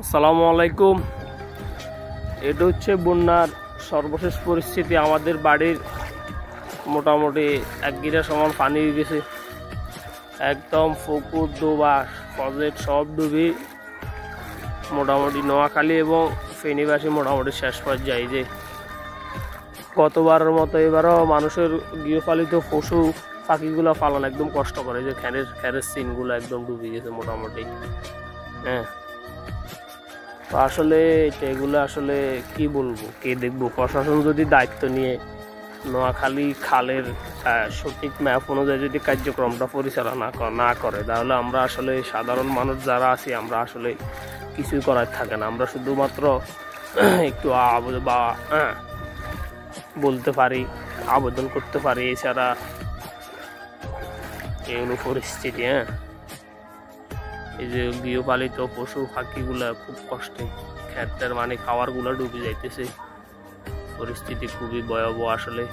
আসসালামু আলাইকুম। এটা হচ্ছে বন্যার সর্বশেষ পরিস্থিতি। আমাদের বাড়ির মোটামুটি এক গিরা সমান পানি হয়ে গেছে, একদম পুকুর ডোবা প্রজেক্ট সব ডুবি মোটামুটি নোয়াখালী এবং ফেনীবাসী মোটামুটি শেষ পর্যায়ে। যে গতবারের মতো এবারও মানুষের গৃহপালিত পশু পাখিগুলো পালন একদম কষ্ট করে। যে খ্যারের সিনগুলো একদম ডুবে গেছে মোটামুটি। হ্যাঁ, তো আসলে এগুলো আসলে কি বলবো, কে দেখবো? প্রশাসন যদি দায়িত্ব নিয়ে নোয়াখালী খালের সঠিক ম্যাপ অনুযায়ী যদি কার্যক্রমটা পরিচালনা না করে, তাহলে আমরা আসলে সাধারণ মানুষ যারা আছি আমরা আসলে কিছুই করার থাকে না। আমরা শুধুমাত্র একটু বলতে পারি, আবেদন করতে পারি, এছাড়া এগুলো পরিস্থিতি। হ্যাঁ, এই যে গৃহপালিত পশু পাখিগুলা খুব কষ্টে, ক্ষেতের মানে খাওয়ারগুলো ডুবে যাইতেছে। পরিস্থিতি খুবই ভয়াবহ আসলে।